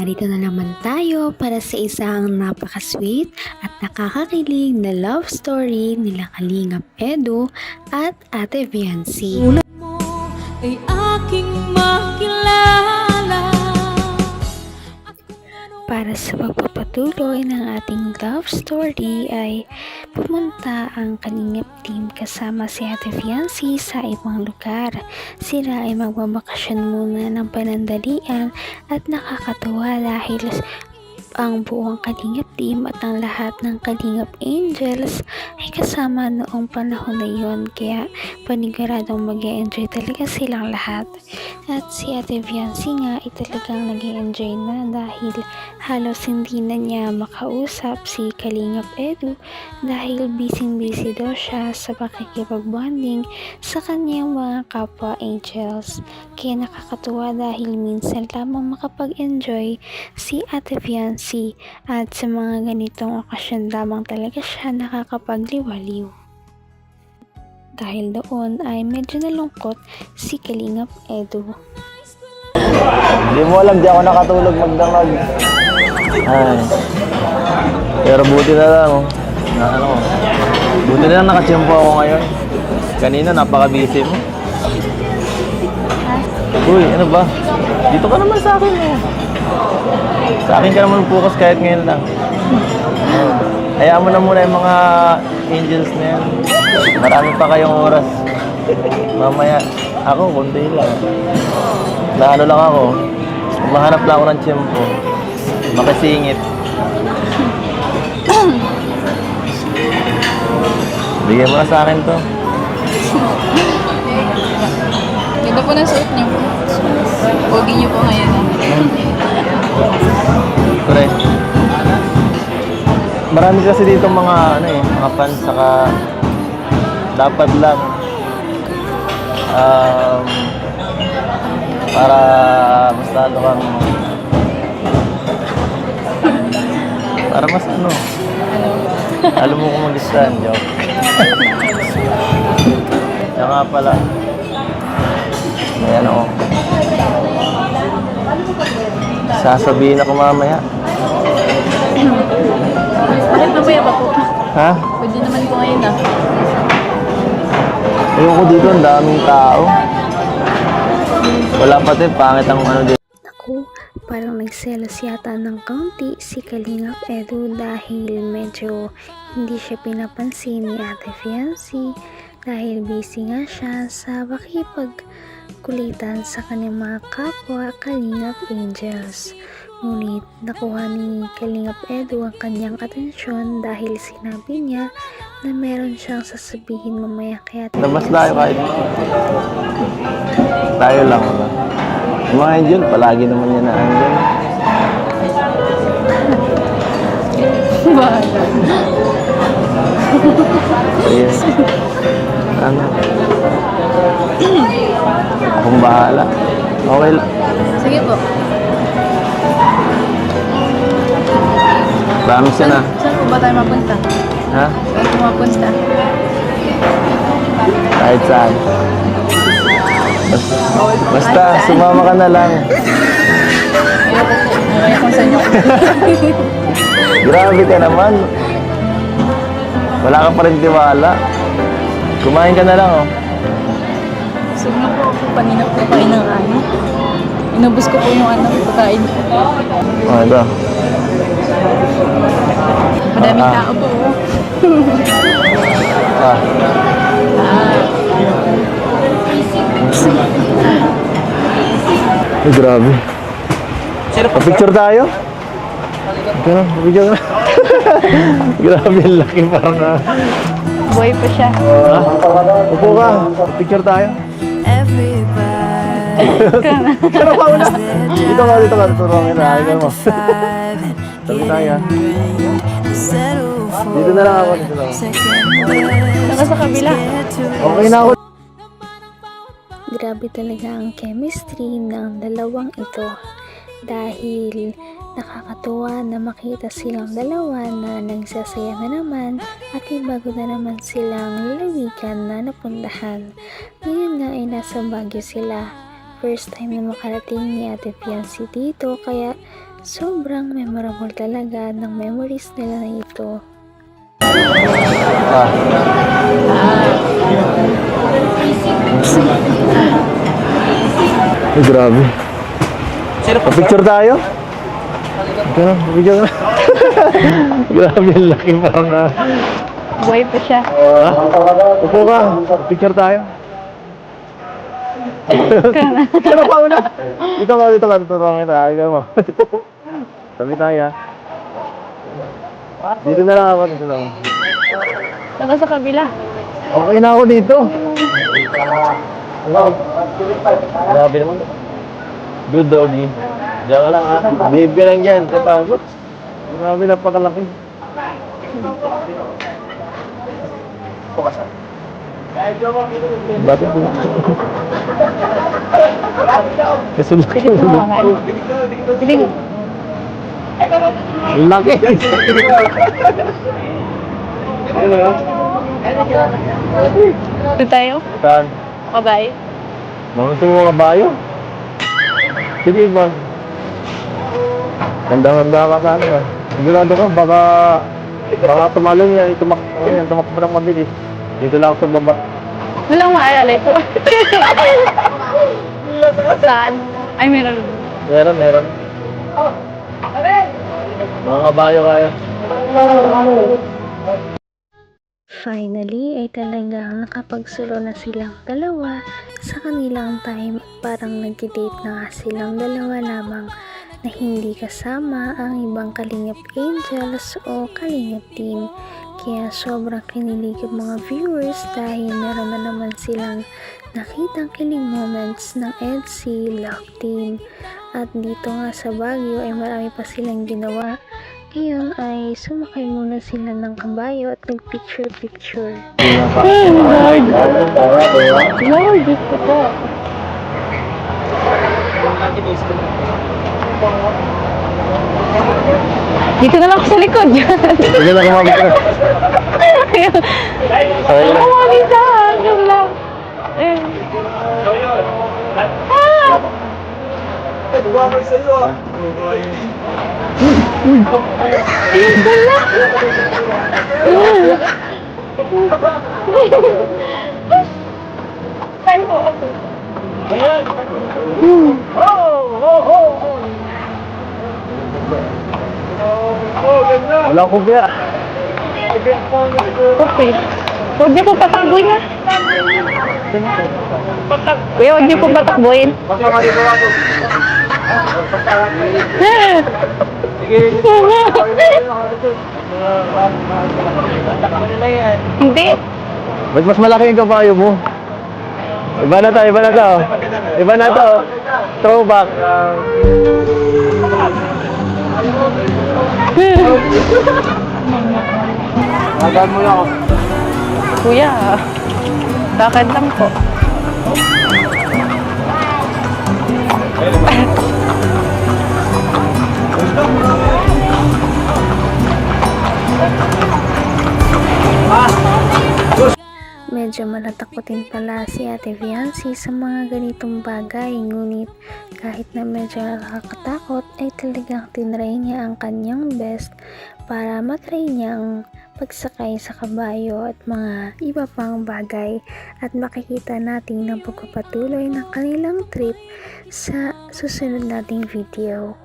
narito na naman tayo para sa isang napaka-sweet at nakakakilig na love story nila Kalingap Edu at Ate Viancy. Tulad mo ay aking makilala. Para sa pagpapatuloy ng ating love story ay pumunta ang Kalingap team kasama si Ate Viancy sa ibang lugar. Sila ay magbabakasyon muna ng panandalian at nakakatuwa dahil ang buong Kalingap team at ang lahat ng Kalingap Angels ay kasama noong panahon na yon, kaya paniguradong mag-e-enjoy talaga silang lahat. At si Ate Viancy nga ay talagang nag-e-enjoy na dahil halos hindi na niya makausap si Kalingap Edu dahil busy daw siya sa pakikipag-bonding sa kanyang mga kapwa Angels. Kaya nakakatuwa dahil minsan lamang makapag-enjoy si Ate Viancy at sa mga ganitong okasyon lamang talaga siya nakakapagliwaliw. Dahil doon ay medyo nalungkot si Kalingap Edu. Hindi mo alam, di ako nakatulog magdamag. Ay. Pero buti na lang, buti na lang nakatsyempo ako ngayon. Kanina napaka-busy mo. Uy, ano ba? Dito ka naman sa akin eh. Sa akin ka naman focus kahit ngayon lang. Hayaan mo na muna yung mga angels na yan. Marami pa kayong oras. Mamaya, ako, kundi lang. Naano lang ako. Mahanap lang ako ng tiyempo. Makasingit. Bigyan mo na sa akin to. Ganda po na suot niyo. Pogi niyo po ngayon. Correct. Marami kasi dito mga mga fans, saka dapat lang para mas lalo kang para mas alam mo kung mag-stand, joke. Kaya nga pala may sasabihin ako mamaya. Bakit mamaya ba po? Ha? Pwede naman po ngayon ah. Ayoko dito, ang daming tao. Wala pati, pangit ang dito. Naku, parang nagselos yata ng kaunti si Kalingap Edu dahil medyo hindi siya pinapansin ni Ate Viancy dahil busy nga siya sa pakipagkulitan sa kanyang mga kapwa Kalingap Angels. Ngunit nakuha ni Kalingap Edu ang kanyang atensyon dahil sinabi niya na meron siyang sasabihin mamaya, kaya Labas tayo kahit tayo lang. Yung mga angel, palagi naman yan na angel. Bahala. Yes. Akong bahala. Okay lang. Sige po. Promise yan ah. Saan po ba tayo mapunta? Ha? Saan po mapunta? Kahit saan. Basta, sumama ka na lang. Ayoko po. Okay kung saan niyo. Grabe ka naman. Wala ka pa rin tiwala. Kumain ka na lang, oh. Gusto na po ako. Kanina po kain ng Inubos ko po yung pagkain po. Oh, ito. Madaming tao po. Ah. Ay, grabe. Pa-picture tayo? Okay, picture na. Grabe, ang laki parang Buhay pa siya. upo ka. Picture tayo. Pero ka una. Dito ka. Turuan ka na. Sabi tayo. Dito na lang ako. Saka sa kabila. Okay na ako. grabe talaga ang chemistry ng dalawang ito dahil nakakatuwa na makita silang dalawa na nagsasaya na naman at may bago na naman silang lalawigan na napuntahan. Ngayon nga ay nasa Baguio sila. First time na makarating ni Ate Viancy dito, kaya Sobrang memorable talaga ng memories nila na ito. Ah. Ay, grabe. Picture tayo? Ito, picture na. Grabe, ang laki parang Buhay pa siya. upo ka, picture tayo. Ano pa una? Dito ka, dito ka. Ikaw mo. Sabi tayo ha. Dito na lang ako, dito lang. Saka sa kabila. Okay na ako dito. Grabe naman. Good doggy. Diyan ka lang ha. Baby lang yan. Tapos. Grabe, napakalaki. Bakit po? Kasulaki mo. Piling. Laki. Ito tayo. Saan? Kabay. Mga mga kabayo. Sige ba? Handa-handa ka sana ba? Sigurado ka, baka tumalon yan, tumakbo ng mabilis. Dito lang ako sa baba. Walang maalala ko. Saan? Ay, meron. Meron. Mga kabayo kaya. Finally ay talagang nakapagsulo na silang dalawa sa kanilang time. Parang nag-date na nga silang dalawa lamang na hindi kasama ang ibang Kalingap Angels o Kalingap Team. Kaya sobrang kinilig ang mga viewers dahil meron na naman silang nakitang kilig moments ng EDC Love Team. At dito nga sa Baguio ay marami pa silang ginawa. Ngayon ay sumakay muna sila ng kabayo at nag-picture. Lord, gusto ko. Dito na lang ako sa likod. Sige lang kumamit ka. Sorry lang. Kumamita. Joke lang. Wala akong biya. Okay. Huwag niyo po patakboy na. Kuya, huwag niyo po patakboyin. Hindi. Ba't mas malaki yung kabayo mo? Iba na to. Iba na to. Throwback. Magaan mo lang ako. Kuya, lakad lang po. Medyo malatakotin pala si Ate Viancy sa mga ganitong bagay, ngunit kahit na medyo nakakatakot ay talagang tinry niya ang kanyang best para matry niya ang pagsakay sa kabayo at mga iba pang bagay, at makikita natin ang pagpapatuloy ng kanilang trip sa susunod nating video.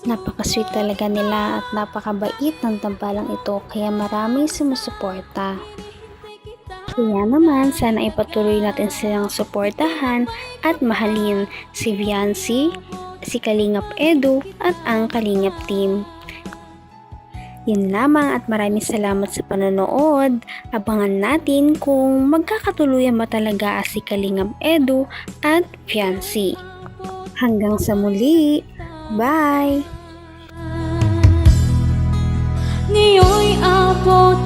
Napaka-sweet talaga nila at napakabait ng tambalang ito, kaya maraming sumusuporta. Kaya naman, sana ipatuloy natin silang suportahan at mahalin si Viancy, si Kalingap Edu at ang Kalingap Team. Yun lamang at maraming salamat sa panonood. Abangan natin kung magkakatuluyan ba talaga si Kalingap Edu at Viancy. Hanggang sa muli! Bye! Ngayon'y abot